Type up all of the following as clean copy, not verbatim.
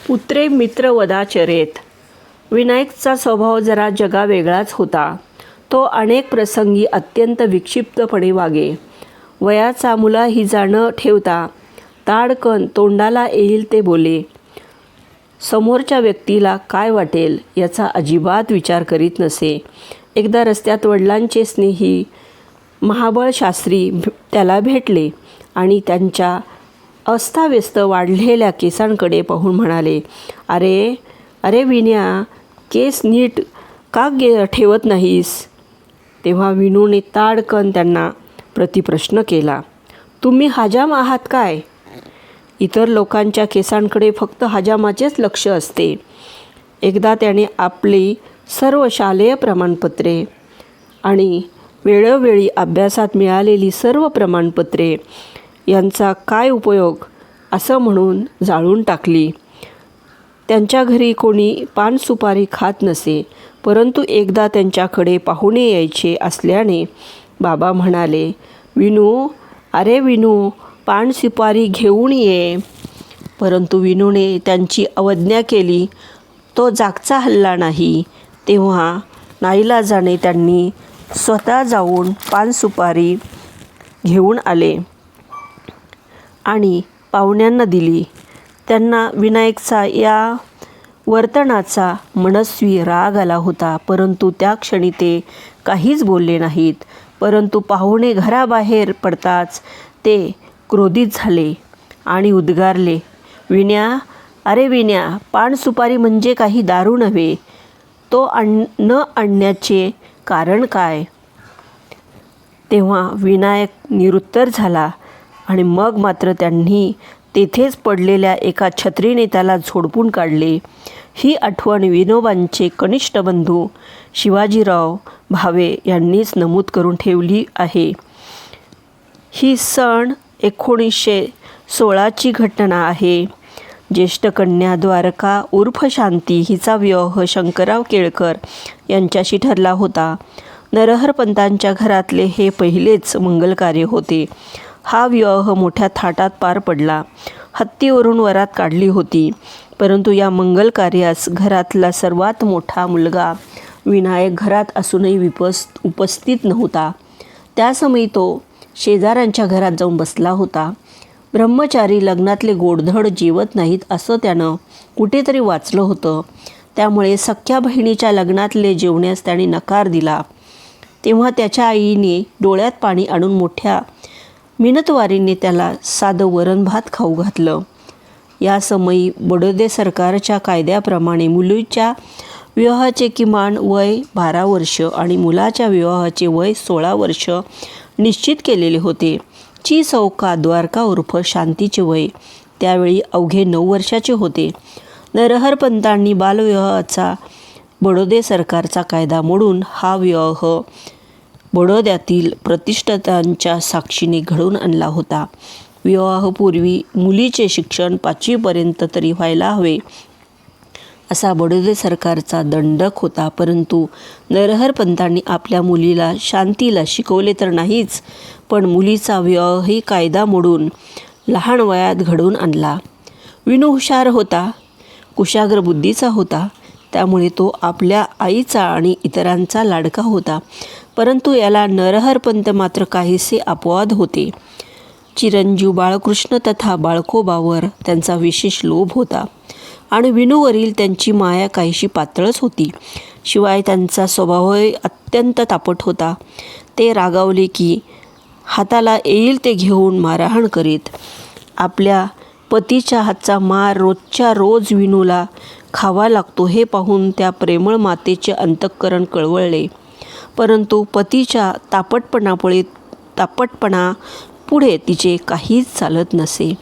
पुत्रे मित्र वदाचरेत. विनायकचा स्वभाव जरा जगावेगळाच होता. तो अनेक प्रसंगी अत्यंत विक्षिप्तपणे वागे. वयाचा मुलाहिजा न ठेवता ताडकन तोंडाला येईल ते बोले. समोरच्या व्यक्तीला काय वाटेल याचा अजिबात विचार करीत नसे. एकदा रस्त्यात वडिलांचे स्नेही महाबळशास्त्री त्याला भेटले आणि त्यांच्या अस्ताव्यस्त वाढलेल्या केसांकडे पाहून म्हणाले, अरे अरे विन्या, केस नीट का ठेवत नाहीस? तेव्हा विनूने ताडकन त्यांना प्रतिप्रश्न केला, तुम्ही हजाम आहात काय? इतर लोकांच्या केसांकडे फक्त हजामाचेच लक्ष असते. एकदा त्याने आपली सर्व शालेय प्रमाणपत्रे आणि वेळोवेळी अभ्यासात मिळालेली सर्व प्रमाणपत्रे यांचा काय उपयोग असं म्हणून जाळून टाकली. त्यांच्या घरी कोणी पान सुपारी खात नसे, परंतु एकदा त्यांच्याकडे पाहुणे यायचे असल्याने बाबा म्हणाले, विनू, अरे विनू, पान सुपारी घेऊन ये. परंतु विनूने त्यांची अवज्ञा केली. तो जागचा हलला नाही. तेव्हा नाईलाजाने त्यांनी स्वतः जाऊन पान सुपारी घेऊन आले आणि पाहुण्यांना दिली. त्यांना विनायकचा या वर्तनाचा मनस्वी राग आला होता, परंतु त्या क्षणी ते काहीच बोलले नाहीत. परंतु पाहुणे घराबाहेर पडताच ते क्रोधित झाले आणि उद्गारले, विन्या, अरे विन्या, पान सुपारी म्हणजे काही दारू नव्हे. तो न आणण्याचे कारण काय? तेव्हा विनायक निरुत्तर झाला आणि मग मात्र त्यांनी तेथेच पडलेल्या एका छत्रीने त्याला झोडपून काढले. ही आठवण विनोबांचे कनिष्ठ बंधू शिवाजीराव भावे यांनीच नमूद करून ठेवली आहे. ही सन 1916ची घटना आहे. ज्येष्ठ कन्या द्वारका उर्फ शांती हिचा विवाह शंकरराव केळकर यांच्याशी ठरला होता. नरहरपंतांच्या घरातले हे पहिलेच मंगलकार्य होते. हा विवाह मोठ्या थाटात पार पडला. हत्तीवरून वरात काढली होती. परंतु या मंगल कार्यास घरातला सर्वात मोठा मुलगा विनायक घरात असूनही उपस्थित नव्हता. त्यासमयी तो शेजाऱ्यांच्या घरात जाऊन बसला होता. ब्रह्मचारी लग्नातले गोडधोड जेवत नाहीत असं त्यानं कुठेतरी वाचलं होतं. त्यामुळे सख्या बहिणीच्या लग्नातले जेवण्यास त्याने नकार दिला. तेव्हा त्याच्या आईने डोळ्यात पाणी आणून मोठ्या मिनतवारीने त्याला साधं वरण भात खाऊ घातलं. या समयी बडोदे सरकारच्या कायद्याप्रमाणे मुलीच्या विवाहाचे किमान वय 12 वर्ष आणि मुलाच्या विवाहाचे वय 16 वर्ष निश्चित केलेले होते. ची चौका द्वारका उर्फ शांतीचे वय त्यावेळी अवघे 9 वर्षाचे होते. नरहरपंतांनी बालविवाहाचा बडोदे सरकारचा कायदा मोडून हा विवाह बडोद्यातील प्रतिष्ठितांच्या साक्षीने घडवून आणला होता. विवाहापूर्वी मुलीचे शिक्षण 5वीपर्यंत तरी व्हायला हवे असा बडोदे सरकारचा दंडक होता. परंतु नरहरपंतांनी आपल्या मुलीला शांतीला शिकवले तर नाहीच, पण मुलीचा विवाहही कायदा मोडून लहान वयात घडवून आणला. विनू हुशार होता, कुशाग्र बुद्धीचा होता. त्यामुळे तो आपल्या आईचा आणि इतरांचा लाडका होता. परंतु याला नरहरपंत मात्र काहीसे अपवाद होते. चिरंजीव बाळकृष्ण तथा बाळकोबावर त्यांचा विशेष लोभ होता आणि विनूवरील त्यांची माया काहीशी पातळच होती. शिवाय त्यांचा स्वभावही अत्यंत तापट होता. ते रागावले की हाताला येईल ते घेऊन मारहाण करीत. आपल्या पतीच्या हातचा मार रोजच्या रोज विनूला खावा लागतो हे पाहून त्या प्रेमळ मातेचे अंतःकरण कळवळले. परंतु पतीच्या तापटपणा पुढे तिचे काहीच चालत नसे.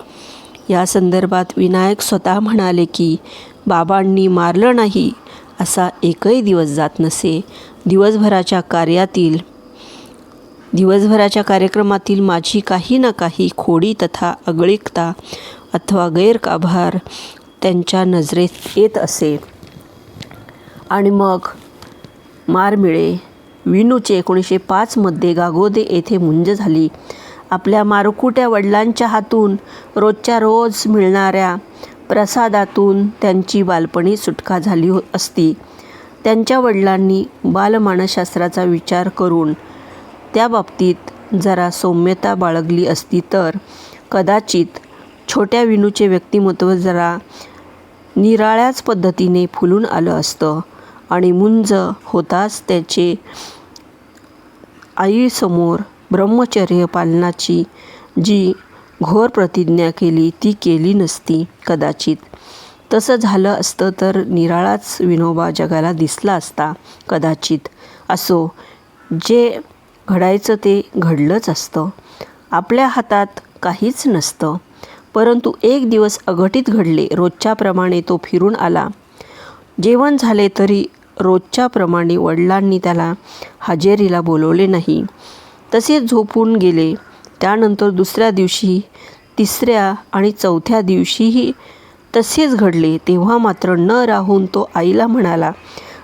या संदर्भात विनायक स्वतः म्हणाले की बाबांनी मारलं नाही असा एकही दिवस जात नसे. दिवसभराच्या कार्यक्रमातील माझी काही ना काही खोडी तथा अगळिकता अथवा गैरकारभार त्यांच्या नजरेत येत असे आणि मग मार मिळे. विनूचे 1905 गागोदे येथे मुंज झाली. आपल्या मारुकुट्या वडिलांच्या हातून रोजच्या रोज मिळणाऱ्या प्रसादातून त्यांची बालपणी सुटका झाली असती. त्यांच्या वडिलांनी बालमानसशास्त्राचा विचार करून त्या बाबतीत जरा सौम्यता बाळगली असती तर कदाचित छोट्या विनूचे व्यक्तिमत्व जरा निराळ्याच पद्धतीने फुलून आलं असतं आणि मुंज होताच त्याचे आईसमोर ब्रह्मचर्य पालनाची जी घोर प्रतिज्ञा केली ती केली नसती कदाचित. तसं झालं असतं तर निराळाच विनोबा जगाला दिसला असता कदाचित. असो, जे घडायचं ते घडलंच असतं. आपल्या हातात काहीच नसतं. परंतु एक दिवस अघटित घडले. रोजच्याप्रमाणे तो फिरून आला. जेवण झाले तरी रोजच्याप्रमाणे वडिलांनी त्याला हजेरीला बोलवले नाही. तसेच झोपून गेले. त्यानंतर दुसऱ्या दिवशी, तिसऱ्या आणि चौथ्या दिवशीही तसेच घडले. तेव्हा मात्र न राहून तो आईला म्हणाला,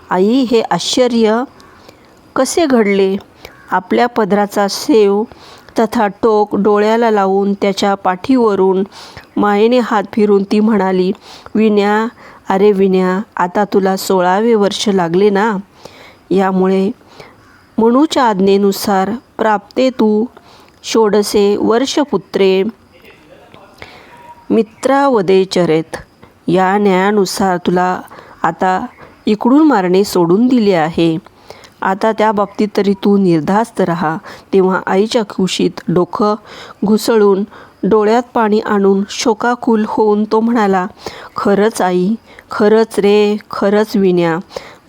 आई, हे आश्चर्य कसे घडले? आपल्या पदराचा सेव तथा टोक डोळ्याला लावून त्याच्या पाठीवरून मायेने हात फिरून ती म्हणाली, विण्या, अरे विण्या, आता तुला 16वे वर्ष लागले ना. यामुळे मनूच्या आज्ञेनुसार प्राप्ते तू षोडसे वर्षपुत्रे मित्रावदेचरेत. या न्यायानुसार तुला आता इकडून मारणे सोडून दिले आहे. आता त्या बाबतीत तरी तू निर्धास्त राहा. तेव्हा आईच्या कुशीत डोकं घुसळून डोळ्यात पाणी आणून शोकाकुल होऊन तो म्हणाला, खरंच आई, खरंच रे, खरंच विण्या,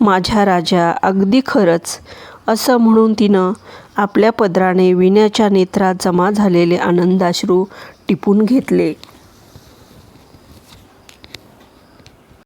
माझ्या राजा, अगदी खरंच. असं म्हणून तिनं आपल्या पदराने विण्याच्या नेत्रात जमा झालेले आनंदाश्रू टिपून घेतले.